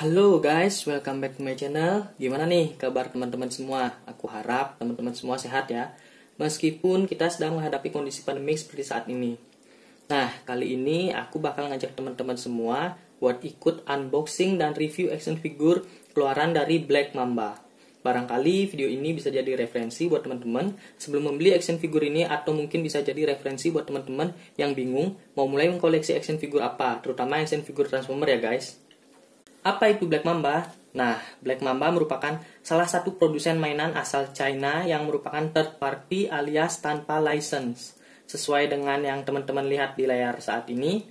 Halo guys, welcome back to my channel. Gimana nih kabar teman-teman semua? Aku harap teman-teman semua sehat ya. Meskipun kita sedang menghadapi kondisi pandemi seperti saat ini. Nah, kali ini aku bakal ngajak teman-teman semua buat ikut unboxing dan review action figure keluaran dari Black Mamba. Barangkali video ini bisa jadi referensi buat teman-teman sebelum membeli action figure ini, atau mungkin bisa jadi referensi buat teman-teman yang bingung mau mulai mengkoleksi action figure apa, terutama action figure Transformer ya guys. Apa itu Black Mamba? Nah, Black Mamba merupakan salah satu produsen mainan asal China yang merupakan third party alias tanpa license. Sesuai dengan yang teman-teman lihat di layar saat ini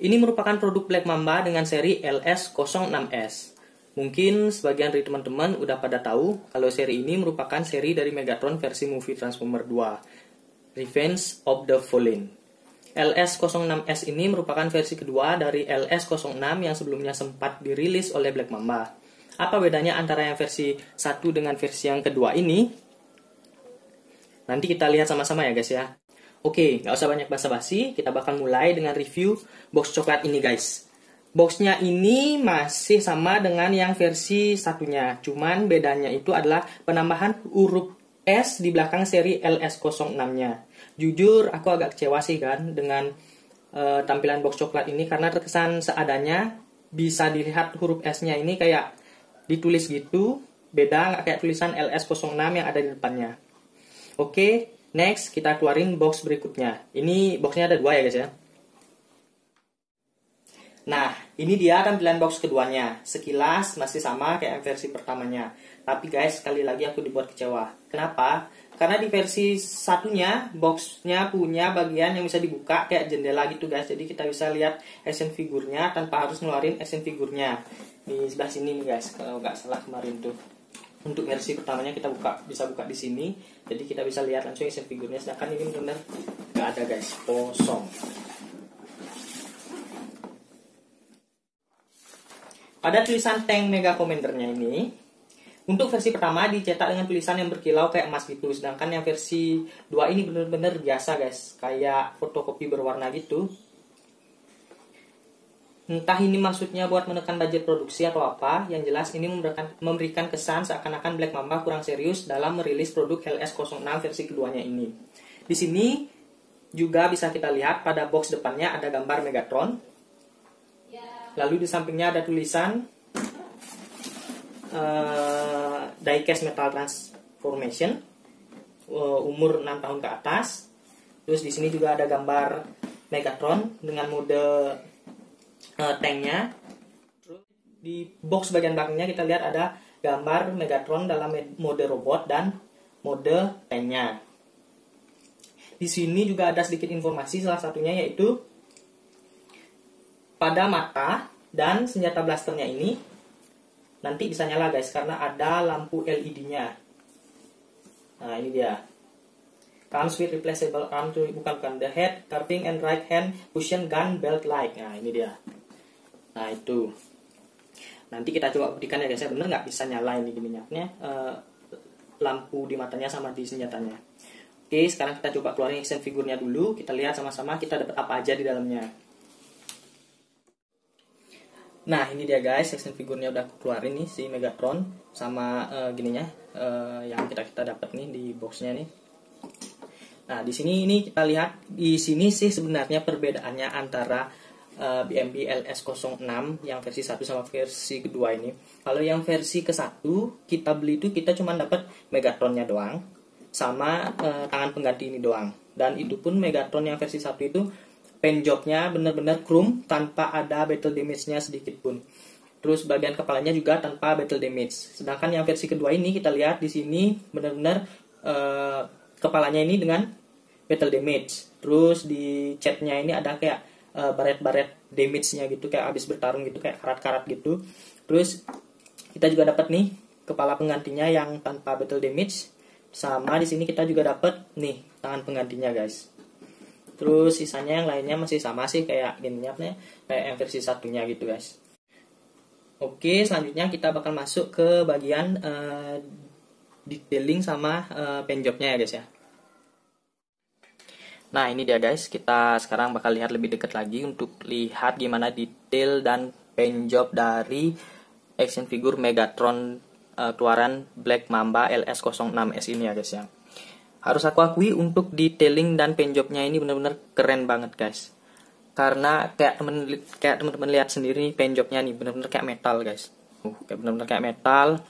merupakan produk Black Mamba dengan seri LS06S. Mungkin sebagian dari teman-teman udah pada tahu kalau seri ini merupakan seri dari Megatron versi movie Transformer 2, Revenge of the Fallen. LS06S ini merupakan versi kedua dari LS06 yang sebelumnya sempat dirilis oleh Black Mamba. Apa bedanya antara yang versi 1 dengan versi yang kedua ini? Nanti kita lihat sama-sama ya guys ya. Oke, nggak usah banyak basa-basi, kita bakal mulai dengan review box coklat ini guys. Boxnya ini masih sama dengan yang versi satunya, cuman bedanya itu adalah penambahan huruf S di belakang seri LS06-nya. Jujur aku agak kecewa sih kan dengan tampilan box coklat ini, karena terkesan seadanya. Bisa dilihat huruf S-nya ini kayak ditulis gitu, beda nggak kayak tulisan LS06 yang ada di depannya. Oke, next kita keluarin box berikutnya. Ini boxnya ada dua ya guys ya. Nah, ini dia tampilan box keduanya. Sekilas masih sama kayak yang versi pertamanya. Tapi guys, sekali lagi aku dibuat kecewa. Kenapa? Karena di versi satunya, boxnya punya bagian yang bisa dibuka kayak jendela gitu guys. Jadi kita bisa lihat action figurnya tanpa harus ngeluarin action figurnya. Di sebelah sini nih guys, kalau nggak salah kemarin tuh. Untuk versi pertamanya kita bisa buka di sini. Jadi kita bisa lihat langsung action figurnya. Sedangkan ini benar-benar nggak ada guys, kosong. Pada tulisan tank Mega Commandernya ini, untuk versi pertama dicetak dengan tulisan yang berkilau kayak emas gitu. Sedangkan yang versi 2 ini bener-bener biasa guys, kayak fotokopi berwarna gitu. Entah ini maksudnya buat menekan budget produksi atau apa. Yang jelas ini memberikan kesan seakan-akan Black Mamba kurang serius dalam merilis produk LS06 versi keduanya ini. Di sini juga bisa kita lihat pada box depannya ada gambar Megatron. Lalu di sampingnya ada tulisan Diecast Metal Transformation, umur 6 tahun ke atas. Terus di sini juga ada gambar Megatron dengan mode tanknya. Terus di box bagian belakangnya kita lihat ada gambar Megatron dalam mode robot dan mode tanknya. Di sini juga ada sedikit informasi, salah satunya yaitu pada mata dan senjata blasternya ini nanti bisa nyala guys, karena ada lampu LED-nya. Nah ini dia. Comes with replaceable arm to, bukan the head carving and right hand cushion gun belt light. Nah ini dia. Nah itu. Nanti kita coba buktikan ya guys, bener nggak bisa nyala ini minyaknya, lampu di matanya sama di senjatanya. Oke, sekarang kita coba keluarin action figurnya dulu. Kita lihat sama-sama kita dapat apa aja di dalamnya. Nah ini dia guys, action figurnya udah aku keluarin nih, si Megatron sama gininya yang kita dapat nih di boxnya nih. Nah di sini ini kita lihat di sini sih sebenarnya perbedaannya antara BMB LS06 yang versi 1 sama versi kedua ini. Kalau yang versi ke-1 kita beli itu kita cuma dapat Megatronnya doang sama tangan pengganti ini doang. Dan itu pun Megatron yang versi 1 itu paint jobnya benar-benar chrome tanpa ada battle damage-nya sedikit pun. Terus bagian kepalanya juga tanpa battle damage. Sedangkan yang versi kedua ini kita lihat di sini benar-benar kepalanya ini dengan battle damage. Terus di catnya ini ada kayak baret-baret damage-nya gitu, kayak habis bertarung gitu, kayak karat-karat gitu. Terus kita juga dapat nih kepala penggantinya yang tanpa battle damage. Sama di sini kita juga dapat nih tangan penggantinya guys. Terus sisanya yang lainnya masih sama sih kayak gininya, kayak yang versi satunya gitu guys. Oke, selanjutnya kita bakal masuk ke bagian detailing sama paint jobnya ya guys ya. Nah ini dia guys, kita sekarang bakal lihat lebih dekat lagi untuk lihat gimana detail dan paint job dari action figure Megatron keluaran Black Mamba LS06S ini ya guys ya. Harus aku akui untuk detailing dan paintjobnya ini benar-benar keren banget guys. Karena kayak teman-teman lihat sendiri paintjobnya nih benar-benar kayak metal guys. Kayak benar-benar kayak metal.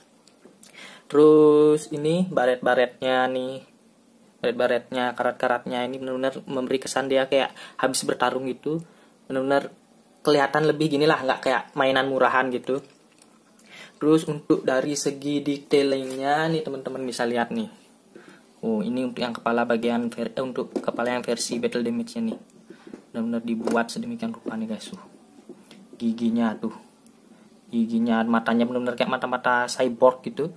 Terus ini baret-baretnya nih. Baret-baretnya, karat-karatnya ini benar-benar memberi kesan dia kayak habis bertarung gitu. Benar-benar kelihatan lebih gini lah, nggak kayak mainan murahan gitu. Terus untuk dari segi detailingnya nih teman-teman bisa lihat nih. Ini untuk yang kepala untuk kepala yang versi battle damage-nya nih. Benar-benar dibuat sedemikian rupa nih guys. Giginya, matanya benar-benar kayak mata-mata cyborg gitu.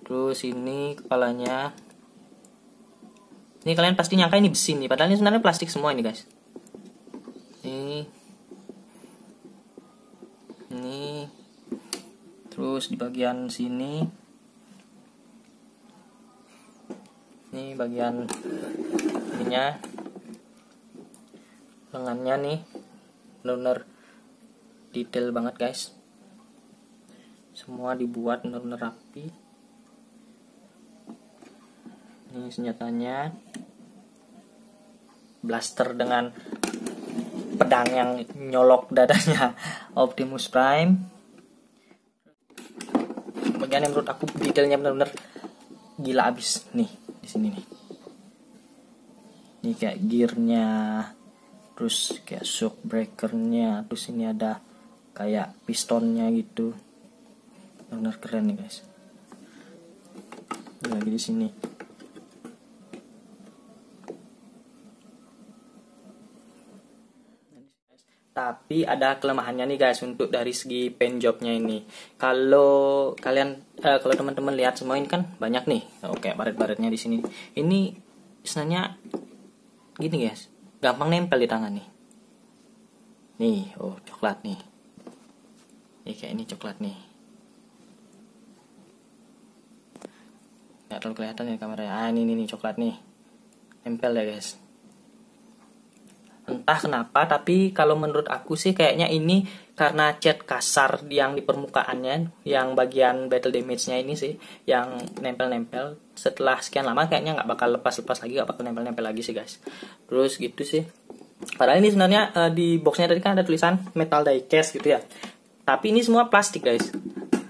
Terus ini kepalanya. Ini kalian pasti nyangka ini besi nih, padahal ini sebenarnya plastik semua ini guys. Ini. Terus di bagian sini. Ini bagian ininya, lengannya nih benar-benar detail banget guys. Semua dibuat benar-benar rapi. Ini senjatanya, blaster dengan pedang yang nyolok dadanya Optimus Prime. Bagian yang menurut aku detailnya benar-benar gila abis nih. Di sini nih. Ini kayak gearnya, terus kayak shock breakernya, terus ini ada kayak pistonnya gitu. Benar keren nih guys. Ini lagi di sini. Tapi ada kelemahannya nih guys untuk dari segi paintjobnya ini. Kalau teman-teman lihat semua ini kan banyak nih. Oke, baret-baretnya di sini. Ini sebenarnya gini guys, gampang nempel di tangan nih. Nih, coklat nih. Ini kayak ini coklat nih. Nggak terlalu kelihatan ya kameranya. Ini coklat nih. Nempel ya guys. Entah kenapa, tapi kalau menurut aku sih kayaknya ini karena cat kasar yang di permukaannya, yang bagian battle damage-nya ini sih, yang nempel-nempel. Setelah sekian lama kayaknya nggak bakal lepas-lepas lagi, nggak bakal nempel-nempel lagi sih guys. Terus gitu sih. Padahal ini sebenarnya di boxnya tadi kan ada tulisan metal diecast gitu ya. Tapi ini semua plastik guys.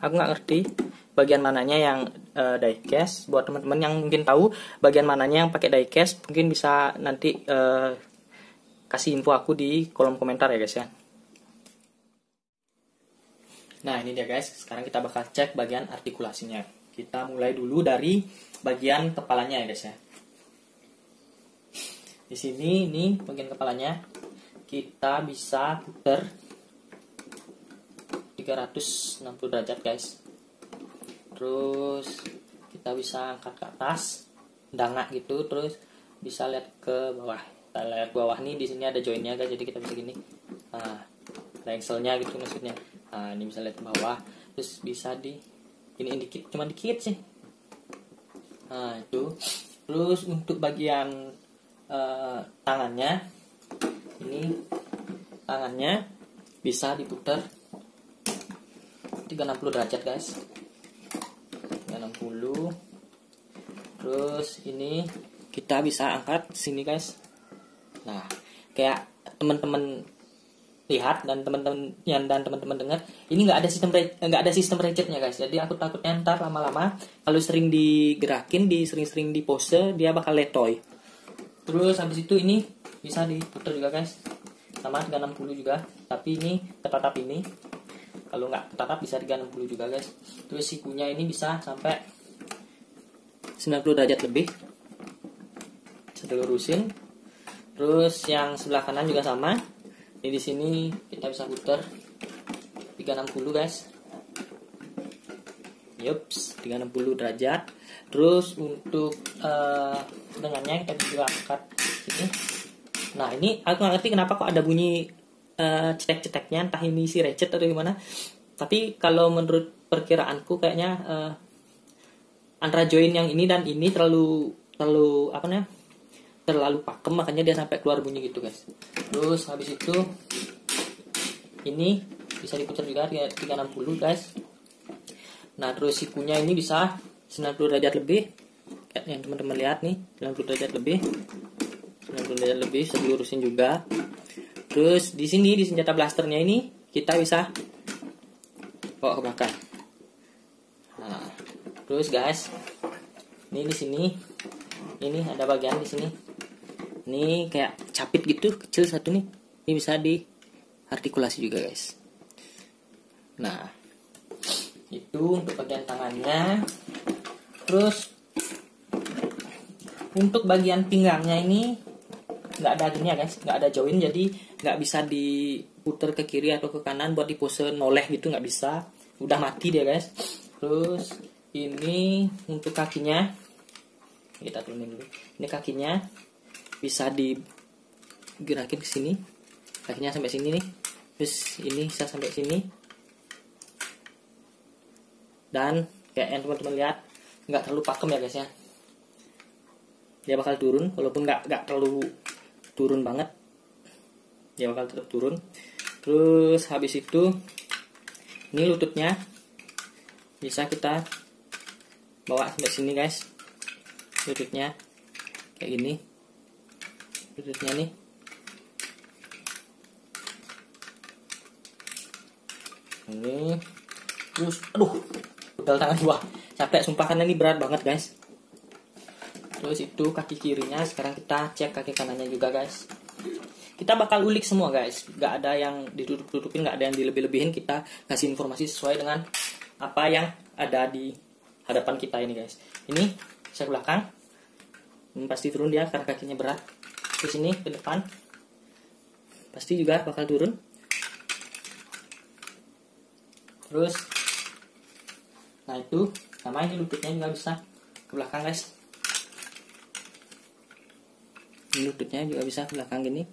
Aku nggak ngerti bagian mananya yang diecast. Buat teman-teman yang mungkin tahu bagian mananya yang pakai diecast, mungkin bisa nanti kasih info aku di kolom komentar ya guys ya. Nah ini dia guys, sekarang kita bakal cek bagian artikulasinya. Kita mulai dulu dari bagian kepalanya ya guys ya. Di sini ini bagian kepalanya kita bisa putar 360 derajat guys. Terus kita bisa angkat ke atas, dangak gitu, terus bisa lihat ke bawah. Kita lihat bawah nih, di sini ada joinnya guys, jadi kita bisa gini. Nah, ada axle-nya gitu maksudnya. Nah, ini bisa lihat ke bawah, terus bisa di ini dikit, cuma dikit sih. Nah, itu. Terus untuk bagian tangannya, ini tangannya bisa diputar 360 derajat guys. 360. Terus ini kita bisa angkat sini guys. Nah, kayak teman-teman lihat dan teman-teman dengar, ini nggak ada sistem ratchetnya guys. Jadi aku takutnya ntar lama-lama kalau sering digerakin, sering di pose, dia bakal letoy. Terus habis itu ini bisa diputar juga guys, sama 360 juga. Tapi ini ketatap ini. Kalau nggak ketatap bisa 360 juga guys. Terus sikunya ini bisa sampai 90 derajat lebih. Bisa dilurusin. Terus yang sebelah kanan juga sama. Ini di sini kita bisa putar 360 guys. Yups, 360 derajat. Terus untuk dengannya kita bisa angkat sini. Nah, ini aku nggak ngerti kenapa kok ada bunyi cetek-ceteknya, entah ini si ratchet atau gimana. Tapi kalau menurut perkiraanku kayaknya antara join yang ini dan ini terlalu pakem, makanya dia sampai keluar bunyi gitu guys. Terus habis itu ini bisa diputar juga 360 guys. Nah terus sikunya ini bisa 90 derajat lebih, kayak yang teman-teman lihat nih, 90 derajat lebih, 90 derajat lebih, bisa dilurusin juga. Terus di sini di senjata blasternya ini kita bisa bawa ke belakang. Nah, terus guys, ini di sini, ini ada bagian di sini, ini kayak capit gitu, kecil satu nih, ini bisa diartikulasi juga guys. Nah, itu untuk bagian tangannya. Terus untuk bagian pinggangnya ini nggak ada gini ya guys, nggak ada join, jadi nggak bisa diputar ke kiri atau ke kanan buat di pose noleh gitu, nggak bisa, udah mati dia guys. Terus ini untuk kakinya, kita turunin dulu. Ini kakinya bisa digerakin ke sini, kakinya sampai sini nih. Terus ini bisa sampai sini. Dan kayak yang teman-teman lihat, nggak terlalu pakem ya guys ya. Dia bakal turun, walaupun nggak terlalu turun banget, dia bakal tetap turun. Terus habis itu ini lututnya bisa kita bawa sampai sini guys, lututnya kayak gini, lututnya nih. Ini terus, aduh, udah tangan gua capek sumpah, karena ini berat banget guys. Terus itu kaki kirinya, sekarang kita cek kaki kanannya juga guys. Kita bakal ulik semua guys, nggak ada yang ditutup-tutupin, nggak ada yang dilebih-lebihin. Kita kasih informasi sesuai dengan apa yang ada di hadapan kita ini guys. Ini saya ke belakang, pasti turun dia karena kakinya berat. Terus ini ke depan, pasti juga bakal turun. Terus, nah itu sama, ini lututnya juga bisa ke belakang guys. Ini lututnya juga bisa ke belakang gini,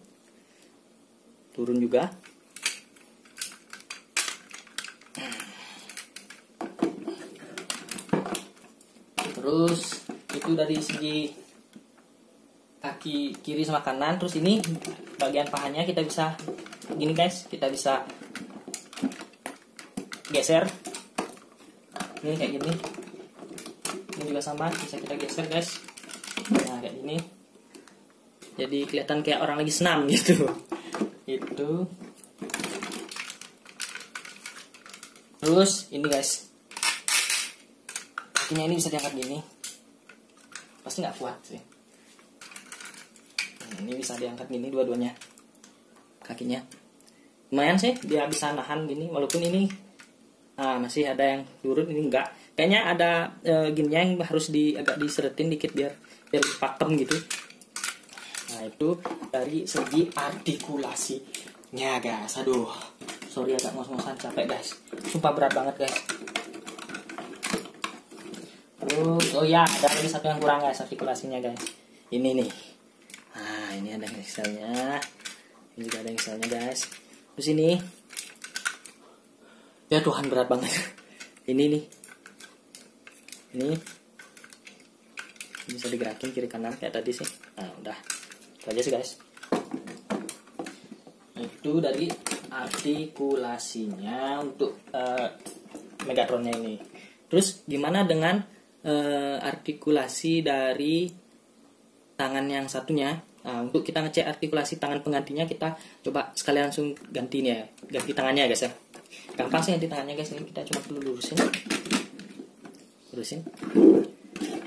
turun juga. Terus itu dari segi kaki kiri sama kanan. Terus ini bagian pahanya kita bisa gini guys, kita bisa geser. Ini kayak gini. Ini juga sama, bisa kita geser guys. Nah kayak gini. Jadi kelihatan kayak orang lagi senam gitu. Itu. Terus ini guys, kakinya ini bisa diangkat gini. Pasti nggak kuat sih. Nah, ini bisa diangkat gini dua-duanya kakinya. Lumayan sih, dia bisa nahan gini. Walaupun ini masih ada yang turun, ini enggak. Kayaknya ada gininya yang harus agak diseretin dikit biar pakem gitu. Nah itu dari segi artikulasinya guys. Aduh, sorry agak ngos-ngosan, capek guys. Sumpah berat banget guys. Terus, oh ya, ada lagi satu yang kurang guys, artikulasinya guys. Ini nih. Nah ini ada Excelnya. Ini juga ada Excelnya guys. Terus ini, ya Tuhan berat banget. Ini nih. Ini bisa digerakin kiri kanan kayak tadi sih. Nah udah. Itu aja sih guys. Itu dari artikulasinya untuk Megatronnya ini. Terus gimana dengan artikulasi dari tangan yang satunya? Nah, untuk kita ngecek artikulasi tangan penggantinya, kita coba sekalian langsung ganti nih ya, ganti tangannya guys ya. Gampang sih ganti tangannya guys, ini kita cuma perlu lurusin.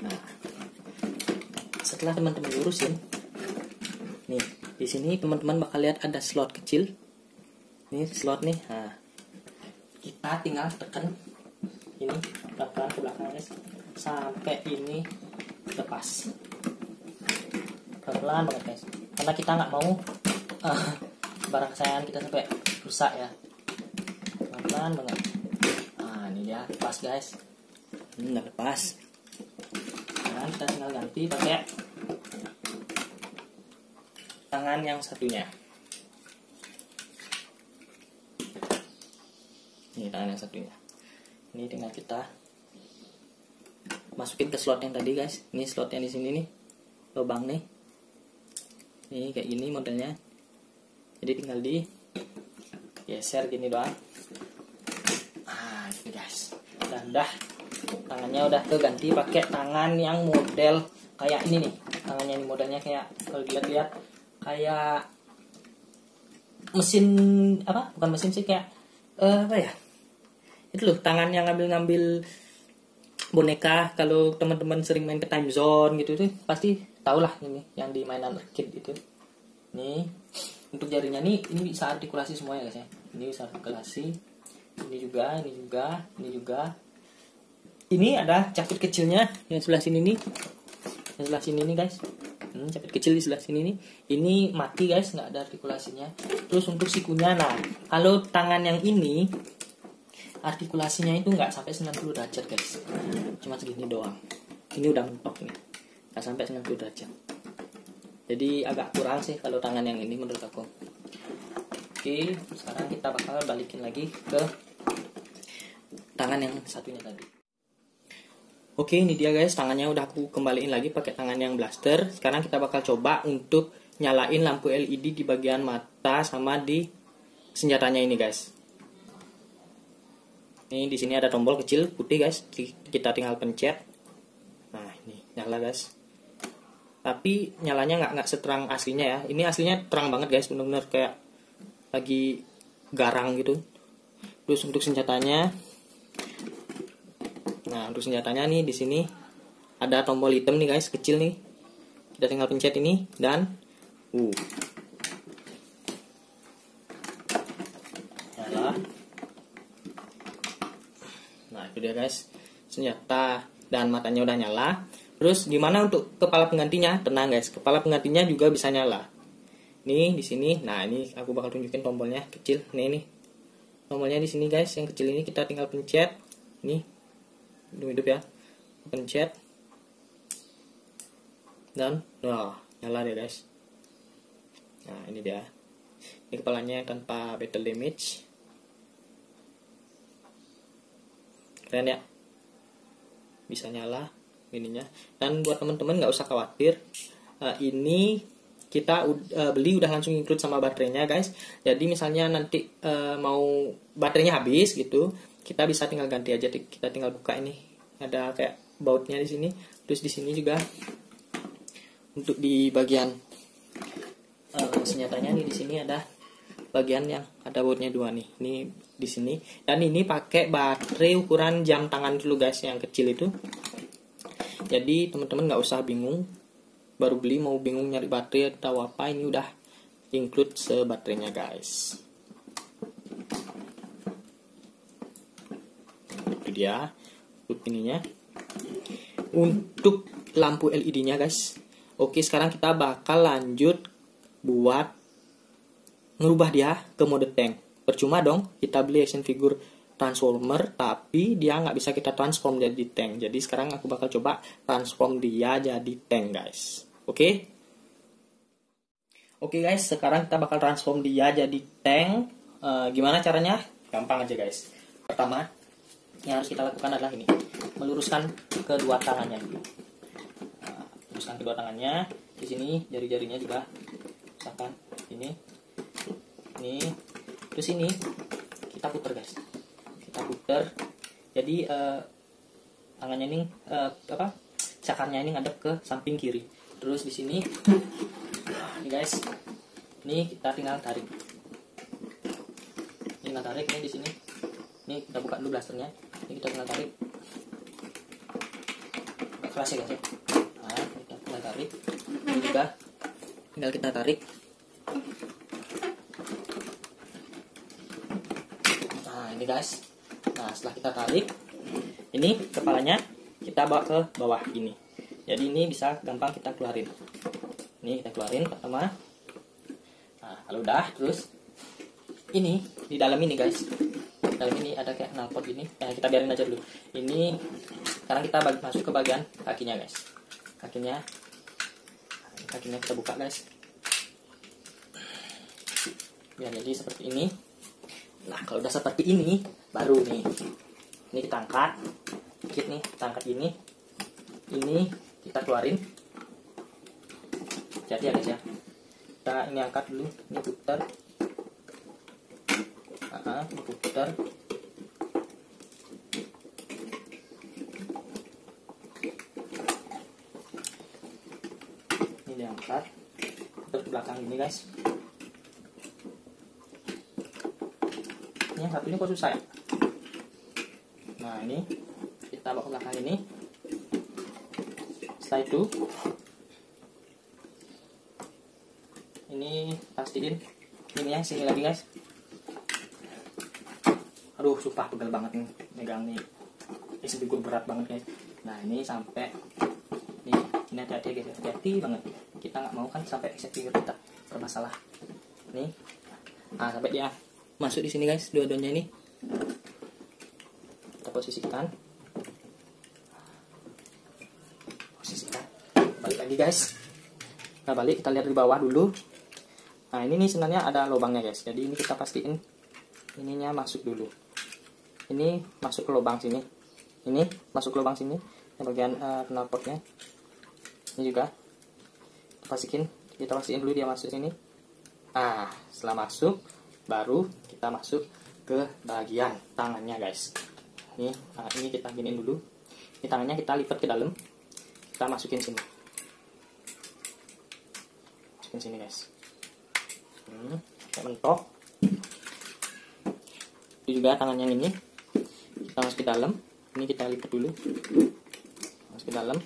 Nah, setelah teman-teman lurusin, nih di sini teman-teman bakal lihat ada slot kecil. Ini slot nih. Nah, kita tinggal tekan ini pelan-pelan ke belakang guys, sampai ini lepas. Pelan-pelan banget guys, karena kita nggak mau barang kesayangan kita sampai rusak ya. Pelan-pelan banget. Nah ini dia lepas guys. Ini udah lepas. Nah kita tinggal ganti pakai tangan yang satunya. Ini tangan yang satunya. Ini tinggal kita masukin ke slot yang tadi guys. Ini slot yang di sini nih, lubang nih. Ini kayak gini modelnya. Jadi tinggal di geser gini doang. Ini guys. Dah tangannya udah keganti pakai tangan yang model kayak ini nih. Tangannya ini modelnya kayak, kalau dilihat-lihat kayak mesin apa, bukan mesin sih, kayak apa ya, itu loh tangan yang ngambil boneka. Kalau teman-teman sering main ke time zone gitu tuh pasti tau lah ini yang di mainan arcade itu. Nih untuk jarinya nih, ini bisa artikulasi semua ya guys ya. Ini bisa artikulasi, ini juga, ini juga, ini juga. Ini ada capit kecilnya yang sebelah sini nih, yang sebelah sini nih guys. Capit kecil di sebelah sini nih. Ini mati guys, nggak ada artikulasinya. Terus untuk sikunya, nah kalau tangan yang ini artikulasinya itu nggak sampai 90 derajat guys, cuma segini doang. Ini udah mentok nih, nggak sampai 90 derajat. Jadi agak kurang sih kalau tangan yang ini menurut aku. Oke, sekarang kita bakal balikin lagi ke tangan yang satunya tadi. Oke, ini dia guys, tangannya udah aku kembaliin lagi pakai tangan yang blaster. Sekarang kita bakal coba untuk nyalain lampu LED di bagian mata sama di senjatanya ini guys. Ini di sini ada tombol kecil putih guys, kita tinggal pencet. Nah ini nyala guys. Tapi nyalanya nggak seterang aslinya ya. Ini aslinya terang banget guys, bener-bener kayak lagi garang gitu. Terus untuk senjatanya, nah untuk senjatanya nih di sini ada tombol hitam nih guys, kecil nih. Kita tinggal pencet ini dan nyala. Nah itu dia guys, senjata dan matanya udah nyala. Terus gimana untuk kepala penggantinya? Tenang guys, kepala penggantinya juga bisa nyala. Nih di sini, nah ini aku bakal tunjukin tombolnya kecil. Nih tombolnya di sini guys, yang kecil ini kita tinggal pencet. Nih hidup ya, pencet dan nyala deh guys. Nah ini dia, ini kepalanya tanpa battle damage, keren ya, bisa nyala ininya. Dan buat teman-teman nggak usah khawatir, ini kita beli udah langsung include sama baterainya guys. Jadi misalnya nanti mau baterainya habis gitu, kita bisa tinggal ganti aja. Kita tinggal buka ini, ada kayak bautnya di sini. Terus di sini juga untuk di bagian senjatanya nih, di sini ada bagian yang ada bautnya dua nih. Ini di sini, dan ini pakai baterai ukuran jam tangan dulu guys, yang kecil itu. Jadi teman-teman nggak usah bingung, baru beli mau bingung nyari baterai atau apa, ini udah include sebaterainya guys. Itu dia untuk ininya. Untuk lampu LED-nya guys. Oke, sekarang kita bakal lanjut buat ngerubah dia ke mode tank. Percuma dong kita beli action figure transformer tapi dia nggak bisa kita transform jadi tank. Jadi sekarang aku bakal coba transform dia jadi tank guys. Oke guys, sekarang kita bakal transform dia jadi tank. Gimana caranya? Gampang aja guys. Pertama yang harus kita lakukan adalah ini, meluruskan kedua tangannya. Luruskan kedua tangannya. Di sini jari-jarinya juga, misalkan ini, terus ini kita putar guys. Kita putar. Jadi tangannya ini cakarnya ini ngadep ke samping kiri. Terus di sini, ini guys, ini kita tinggal tarik. Ini tinggal tarik nih di sini. Ini kita buka dulu blasternya. Ini kita tinggal tarik. Agak keras ya guys ya. Nah, kita tinggal tarik. Ini juga tinggal kita tarik. Nah ini guys. Nah setelah kita tarik, ini kepalanya kita bawa ke bawah gini. Jadi ini bisa gampang kita keluarin. Ini kita keluarin pertama. Nah kalau udah, terus ini di dalam ini guys, di dalam ini ada kayak knalpot gini. Nah kita biarin aja dulu. Ini sekarang kita masuk ke bagian kakinya guys. Kakinya kita buka guys. Biar jadi seperti ini. Nah kalau udah seperti ini, baru nih, ini kita angkat dikit nih, kita angkat gini, ini kita keluarin. Jadi ya guys ya, kita ini angkat dulu, ini putar, putar. angkat ke belakang ini guys. Ini yang satunya kok susah ya. Nah ini kita bawa ke belakang ini. Setelah itu ini pastiin ini yang sini lagi guys. Aduh sumpah pegel banget nih megang nih. Ini berat banget guys. Nah ini sampai nih, ini hati-hati guys, hati-hati banget. Kita nggak mau kan sampai action figure kita bermasalah. Nih, nah sampai dia masuk di sini guys, dua-duanya ini. Kita posisikan, balik lagi guys. Nah balik, kita lihat di bawah dulu. Nah ini nih sebenarnya ada lubangnya guys, jadi ini kita pastiin ininya masuk dulu. Ini masuk ke lubang sini, ini masuk ke lubang sini, yang bagian knalpotnya. Ini juga kita pastiin dulu dia masuk sini. Nah setelah masuk, baru kita masuk ke bagian tangannya guys. Ini kita giniin dulu. Ini tangannya kita lipat ke dalam, kita masukin sini, guys. Kayak mentok. Itu juga tangannya ini kita masuk ke dalam. Ini kita lipat dulu, masuk ke dalam.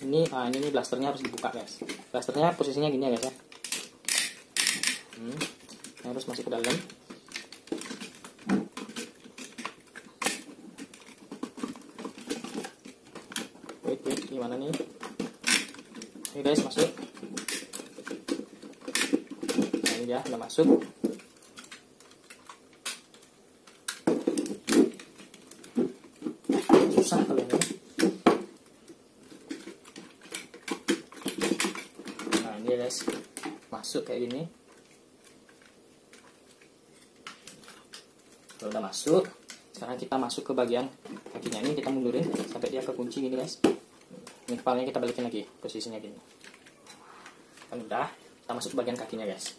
Ini ini blasternya harus dibuka guys. Blasternya posisinya gini ya guys ya. Harus masuk ke dalam. Wait, gimana nih? Ini guys masuk. Nah, ini dia udah masuk. Susah kalian ya. Nah ini guys masuk kayak gini. Kalau udah masuk, sekarang kita masuk ke bagian kakinya. Ini kita mundurin sampai dia kekunci gini guys. Ini kepalanya kita balikin lagi, posisinya gini. Kan udah, kita masuk ke bagian kakinya guys.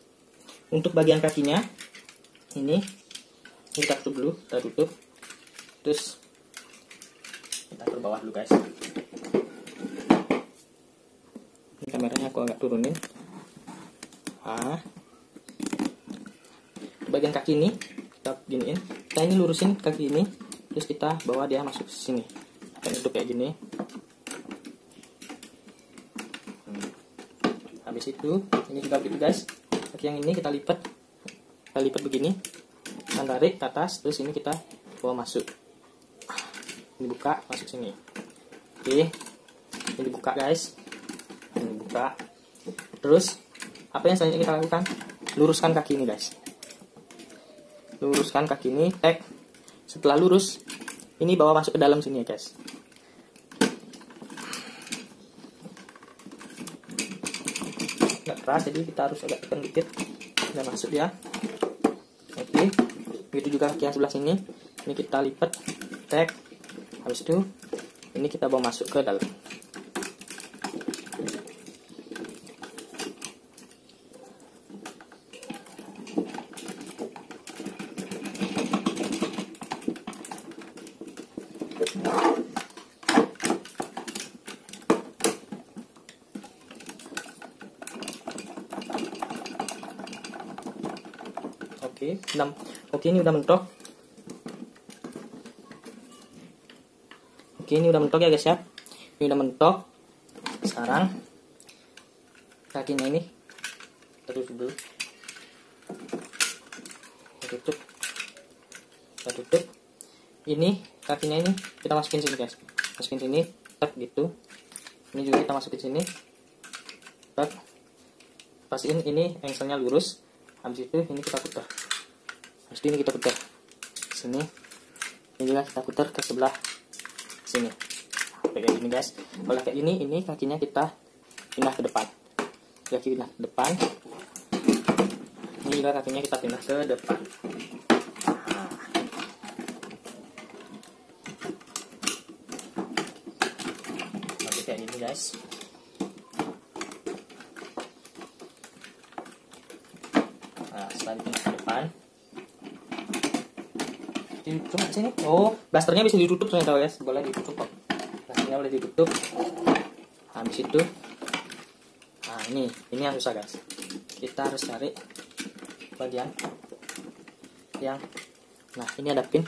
Untuk bagian kakinya ini kita tutup dulu, kita tutup. Terus kita ke bawah dulu guys. Ini kameranya aku agak turunin. Bagian kaki ini kita giniin. Kita ini lurusin kaki ini, terus kita bawa dia masuk ke sini. Kayak itu kayak gini. Habis itu ini juga begitu guys. Kaki yang ini kita lipat begini, kita tarik ke atas, terus ini kita bawa masuk. Ini buka, masuk sini. Oke, ini dibuka guys. Ini buka. Terus apa yang selanjutnya kita lakukan? Luruskan kaki ini guys. Luruskan kaki ini, tag. Setelah lurus, ini bawa masuk ke dalam sini ya guys. Nggak keras, jadi kita harus agak tekan dikit. Udah masuk ya. Oke, begitu juga kaki yang sebelah sini. Ini kita lipat, tag. Habis itu ini kita bawa masuk ke dalam. Oke, ini udah mentok. Oke, ini udah mentok ya guys ya. Ini udah mentok. Sekarang kakinya ini kita tutup dulu. Kita tutup. Ini kakinya ini kita masukin sini guys. Masukin sini, tak gitu. Ini juga kita masukin sini. Tak. Pastiin ini engselnya lurus. Habis itu ini kita putar. Habis ini kita putar sini. Ini juga kita putar ke sebelah sini. Kayak gini guys. Kalau kayak gini, ini kakinya kita pindah ke depan. Kaki pindah ke depan. Ini juga kakinya kita pindah ke depan. Oke, kayak gini guys. Nah, setelah dipindah ke depan, cuma sini. Oh, blasternya bisa ditutup soalnya guys. Boleh ditutup kok. Blasternya boleh ditutup. Habis itu, nah ini yang susah guys. Kita harus cari bagian yang, nah ini ada pin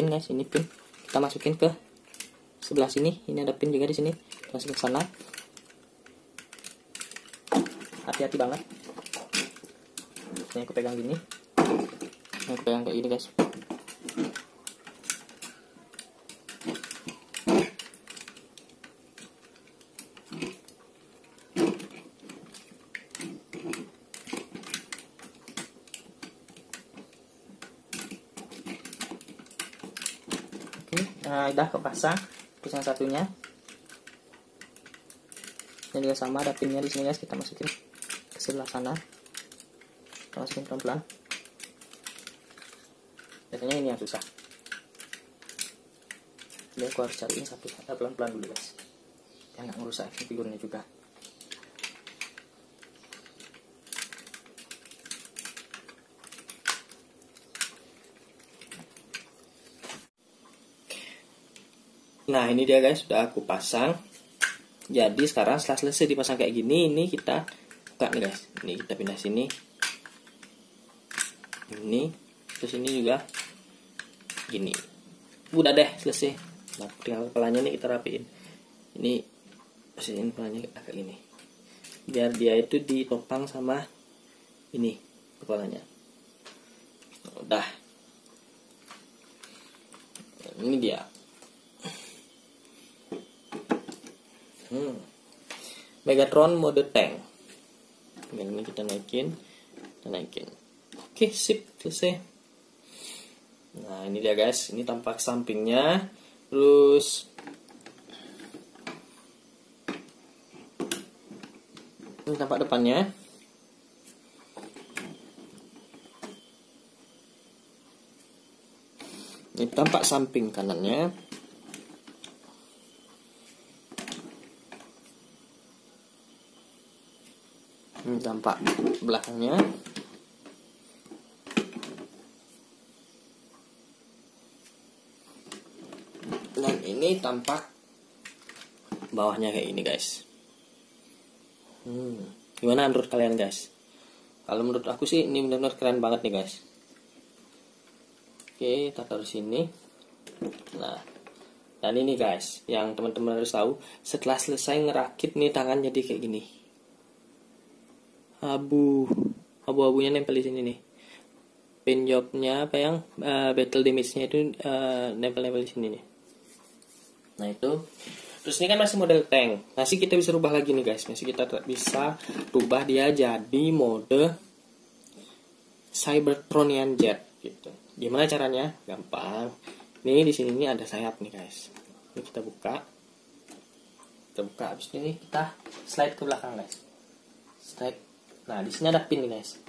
guys, ini pin kita masukin ke sebelah sini, ini ada pin juga di sini, masukin ke sana. Hati-hati banget. Ini aku pegang gini, aku pegang kayak gini guys. Nah, udah kepasang. Terus yang satunya ini juga sama, ada pinnya di sini guys, kita masukin ke sebelah sana, kita masukin pelan-pelan. Biasanya ini yang susah, jadi aku harus cariin satu pelan-pelan dulu guys, biar nggak ngerusak figurnya juga. Nah ini dia guys, sudah aku pasang. Jadi sekarang setelah selesai dipasang kayak gini, ini kita buka nih guys. Ini kita pindah sini. Ini, terus ini juga gini. Udah deh selesai. Nah tinggal kepalanya nih kita rapiin. Ini posisiin kepalanya agak gini, biar dia itu ditopang sama ini kepalanya. Udah. Ini dia. Megatron mode tank. Ini kita naikin. Oke, sip, selesai. Nah, ini dia guys. Ini tampak sampingnya. Terus ini tampak depannya. Ini tampak samping kanannya. Ini tampak belakangnya. Dan ini tampak bawahnya kayak ini guys. Gimana menurut kalian guys? Kalau menurut aku sih ini benar-benar keren banget nih guys. Oke, kita taruh sini. Nah, dan ini guys, yang teman-teman harus tahu, setelah selesai ngerakit nih tangan jadi kayak gini. Abu-abunya nempel di sini nih. Pin jobnya apa yang battle damage-nya itu nempel-nempel di sini nih. Nah itu. Terus ini kan masih model tank. Masih kita bisa rubah lagi nih guys. Masih kita bisa rubah dia jadi mode Cybertronian Jet gitu. Gimana caranya? Gampang. Nih di sini nih ada sayap nih guys. Ini kita buka. Habis ini kita slide ke belakang guys. Slide. Nah, di sini ada pin nih guys.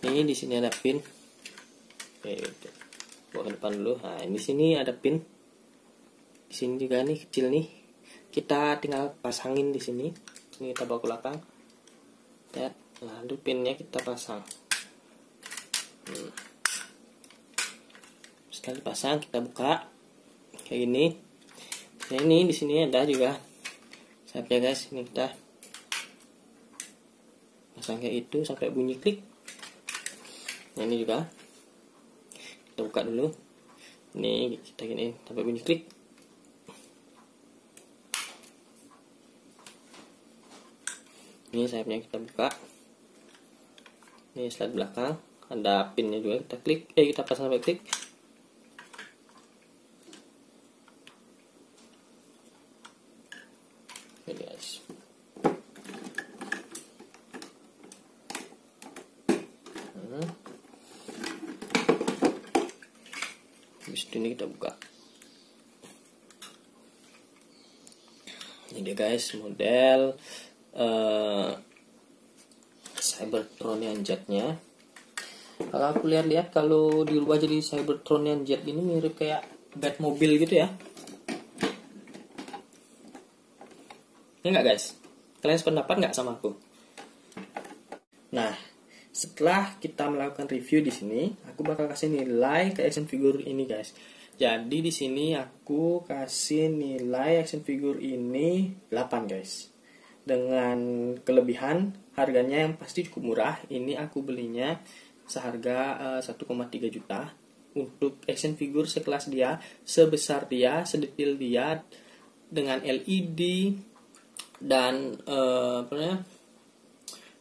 Ini di sini ada pin. Oke, bawa ke depan dulu. Nah, di sini ada pin. Di sini juga nih kecil nih. Kita tinggal pasangin di sini. Ini kita bawa ke belakang. Ya, lalu pinnya kita pasang. Sekali pasang kita buka kayak gini. Nah, ini di sini ada juga sayapnya guys. Ini kita pasang kayak itu sampai bunyi klik. Nah, ini juga kita buka dulu. Ini kita gini sampai bunyi klik. Ini sayapnya kita buka. Ini slide belakang, ada pinnya juga, kita klik. Kita pasang sampai klik. Oke guys. Habis ini kita buka. Ini dia guys, model Cybertronian Jet-nya. Kalau aku lihat-lihat, kalau dirubah jadi Cybertronian Jet ini mirip kayak Batmobile gitu ya. Ini enggak guys? Kalian sependapat nggak sama aku? Nah, setelah kita melakukan review di sini, aku bakal kasih nilai ke action figure ini guys. Jadi di sini aku kasih nilai action figure ini 8 guys. dengan kelebihan harganya yang pasti cukup murah. Ini aku belinya seharga 1,3 juta untuk action figure sekelas dia, sebesar dia, sedetail dia, dengan LED dan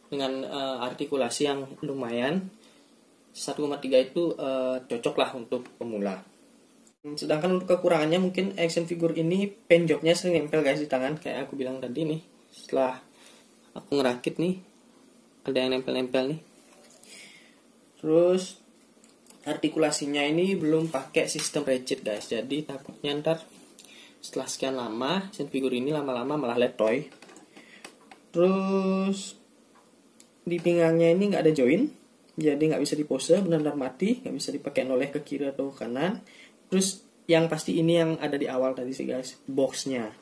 dengan artikulasi yang lumayan. 1,3 itu cocok lah untuk pemula. Sedangkan untuk kekurangannya mungkin action figure ini paint jobnya sering nempel guys di tangan, kayak aku bilang tadi nih. Setelah aku ngerakit nih, ada yang nempel-nempel nih. Terus artikulasinya ini belum pakai sistem ratchet guys, jadi takutnya ntar setelah sekian lama action figure ini lama-lama malah letoy. Terus di pinggangnya ini nggak ada join, jadi nggak bisa dipose, benar-benar mati, nggak bisa dipakai noleh ke kiri atau ke kanan. Terus yang pasti ini yang ada di awal tadi sih guys, boxnya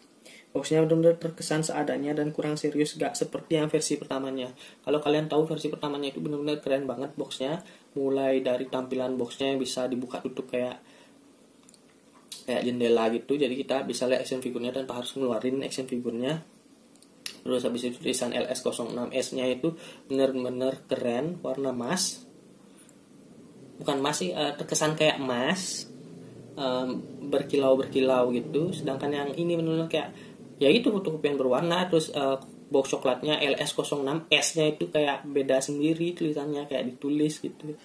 benar-benar terkesan seadanya dan kurang serius, gak seperti yang versi pertamanya. Kalau kalian tahu versi pertamanya itu benar-benar keren banget boxnya, mulai dari tampilan boxnya yang bisa dibuka tutup kayak jendela gitu, jadi kita bisa lihat action figurnya tanpa harus ngeluarin action figurnya. Terus habis itu tulisan LS06S nya itu benar-benar keren, warna emas, bukan emas sih, terkesan kayak emas, berkilau-berkilau gitu. Sedangkan yang ini benar-benar kayak ya itu fotokopian berwarna. Terus box coklatnya LS06S nya itu kayak beda sendiri, tulisannya kayak ditulis gitu.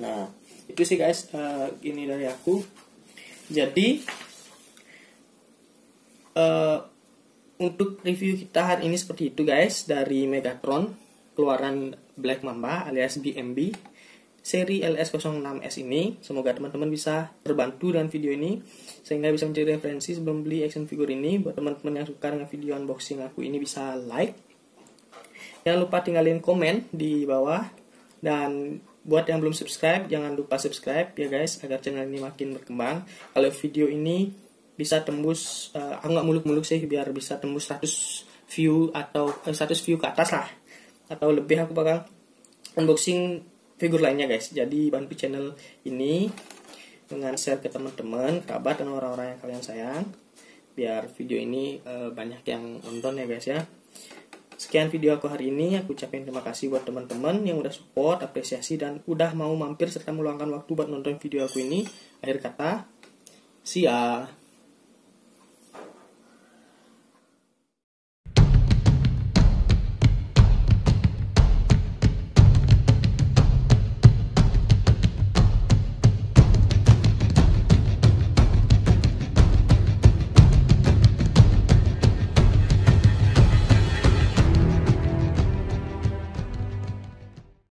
Nah itu sih guys, ini dari aku. Jadi untuk review kita hari ini seperti itu guys, dari Megatron keluaran Black Mamba alias BMB seri LS06S ini. Semoga teman-teman bisa terbantu dengan video ini sehingga bisa menjadi referensi sebelum beli action figure ini. Buat teman-teman yang suka dengan video unboxing aku ini bisa like. Jangan lupa tinggalin komen di bawah, dan buat yang belum subscribe jangan lupa subscribe ya guys, agar channel ini makin berkembang. Kalau video ini bisa tembus, aku nggak muluk-muluk sih, biar bisa tembus 100 view atau 100 view ke atas lah atau lebih, aku bakal unboxing figur lainnya guys. Jadi bantu channel ini dengan share ke teman-teman, kerabat, dan orang-orang yang kalian sayang, biar video ini banyak yang nonton ya guys ya. Sekian video aku hari ini. Aku ucapin terima kasih buat teman-teman yang udah support, apresiasi, dan udah mau mampir serta meluangkan waktu buat nonton video aku ini. Akhir kata, see ya.